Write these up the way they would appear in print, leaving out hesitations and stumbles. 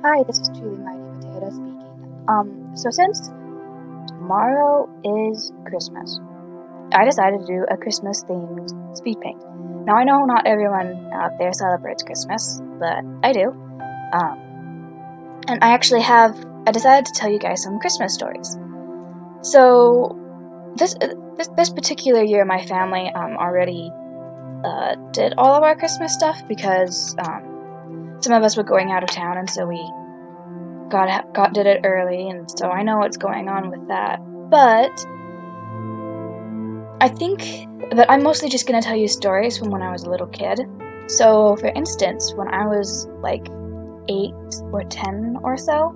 Hi, this is truly Mighty Potato speaking. So since tomorrow is Christmas, I decided to do a Christmas-themed speed paint. Now, I know not everyone out there celebrates Christmas, but I do. And I decided to tell you guys some Christmas stories. So, this particular year, my family already did all of our Christmas stuff because some of us were going out of town, and so we did it early, and so I know what's going on with that. But I'm mostly just gonna tell you stories from when I was a little kid. So, for instance, when I was like 8 or 10 or so,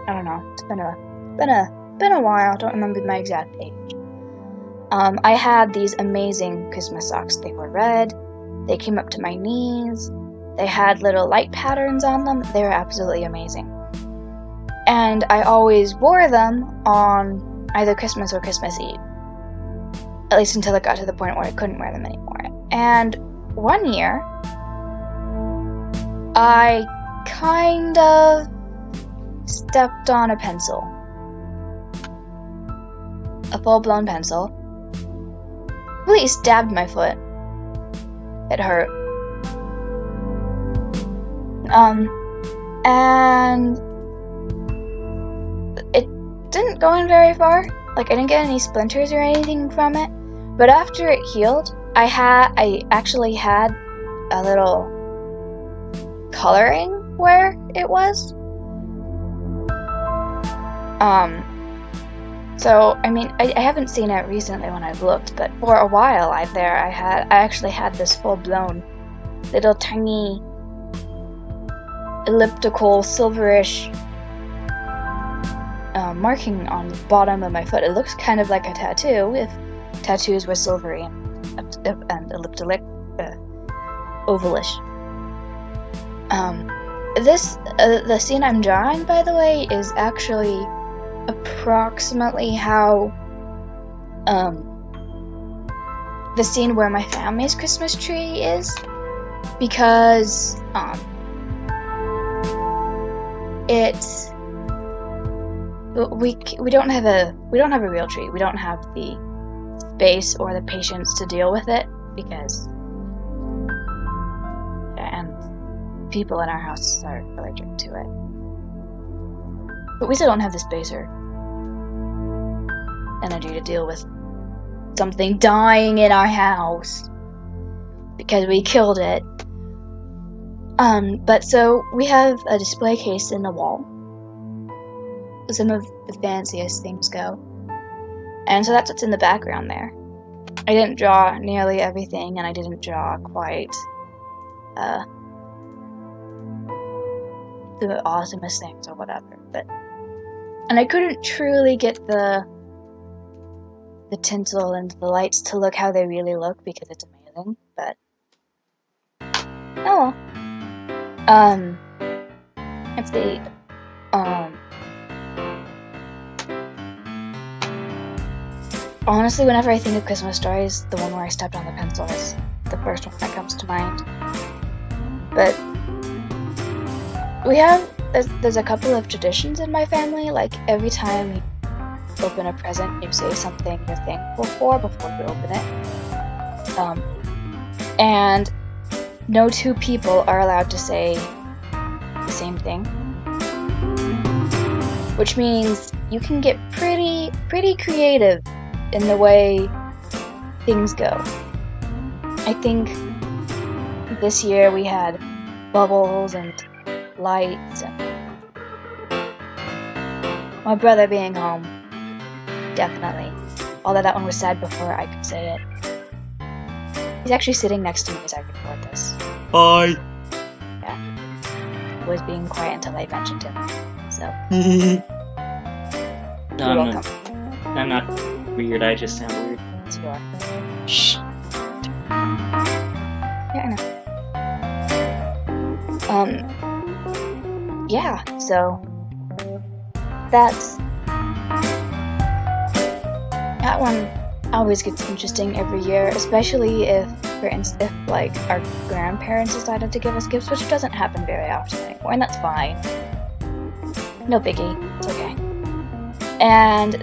I don't know. It's been a while. I don't remember my exact age. I had these amazing Christmas socks. They were red. They came up to my knees. They had little light patterns on them. They were absolutely amazing. And I always wore them on either Christmas or Christmas Eve. At least until it got to the point where I couldn't wear them anymore. And one year, I kind of stepped on a pencil. A full-blown pencil. Completely stabbed my foot. It hurt. And it didn't go in very far. Like, I didn't get any splinters or anything from it. But after it healed, I actually had a little coloring where it was. So, I mean, I haven't seen it recently when I've looked, but for a while I actually had this full-blown little tiny elliptical silverish marking on the bottom of my foot. It looks kind of like a tattoo if tattoos were silvery and elliptic, ovalish. The scene I'm drawing, by the way, is actually approximately how the scene where my family's Christmas tree is, because we don't have a real tree. We don't have the space or the patience to deal with it because people in our house are allergic to it. But we still don't have the space or energy to deal with something dying in our house because we killed it. But so we have a display case in the wall. Some of the fanciest things go. And so that's what's in the background there. I didn't draw nearly everything, and I didn't draw quite the awesomest things or whatever, and I couldn't truly get the tinsel and the lights to look how they really look because it's amazing, but oh well. Let's see. Honestly, whenever I think of Christmas stories, the one where I stepped on the pencil is the first one that comes to mind. But there's a couple of traditions in my family. Like, every time you open a present, you say something you're thankful for before you open it. And no two people are allowed to say the same thing. Which means you can get pretty creative in the way things go. I think this year we had bubbles and lights, and my brother being home, definitely. Although that one was said before I could say it. He's actually sitting next to me as I record this. Bye! Yeah. I was being quiet until I mentioned him, so. No, You're welcome. I'm not weird, I just sound weird. Yes, you are. Shh! Yeah, I know. Yeah, so that one always gets interesting every year, especially if, for instance, if like our grandparents decided to give us gifts, which doesn't happen very often anymore, and that's fine. No biggie, it's okay. And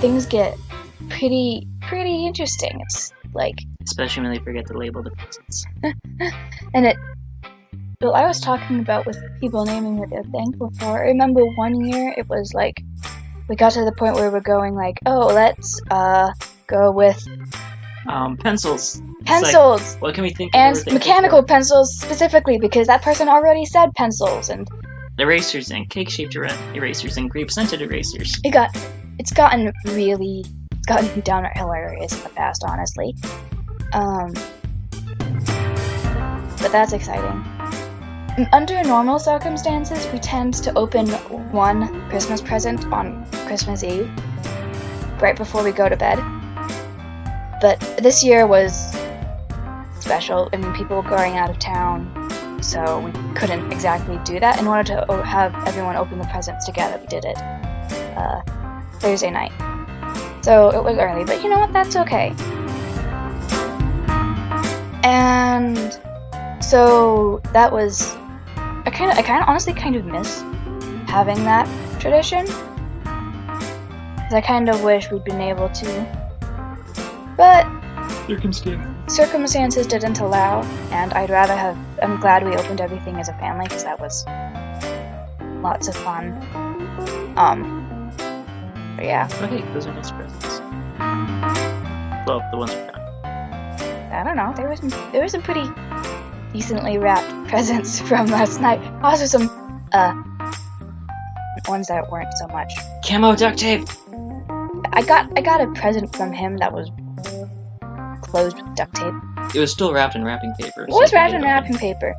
things get pretty interesting. It's like, especially when they forget to label the presents. and well, I was talking about with people naming what they're thankful for. I remember one year it was like we got to the point where we're going like, oh, let's go with pencils. Pencils! Like, what can we think? And mechanical pencils specifically, because that person already said pencils, and erasers and cake-shaped erasers and grape-scented erasers. It's gotten downright hilarious in the past, honestly. But that's exciting. Under normal circumstances, we tend to open one Christmas present on Christmas Eve, right before we go to bed. But this year was special. I mean, people were going out of town, so we couldn't exactly do that. In order to have everyone open the presents together, we did it Thursday night. So it was early, but you know what? That's okay. And so that was... I kind of honestly kind of miss having that tradition. Because I kind of wish we'd been able to. But circumstances didn't allow, and I'm glad we opened everything as a family, because that was lots of fun. But yeah. Okay, those are nice presents. Well, the ones we got. I don't know, there were some pretty decently wrapped presents from last night. Also some ones that weren't so much. Camo duct tape! I got a present from him that was closed with duct tape. It was still wrapped in wrapping paper. It was wrapped in wrapping paper,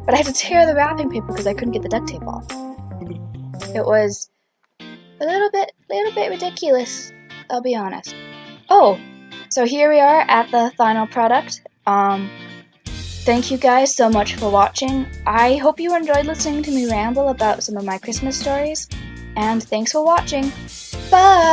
but I had to tear the wrapping paper because I couldn't get the duct tape off. It was a little bit ridiculous, I'll be honest. Oh, so here we are at the final product. Thank you guys so much for watching. I hope you enjoyed listening to me ramble about some of my Christmas stories, and thanks for watching. Bye!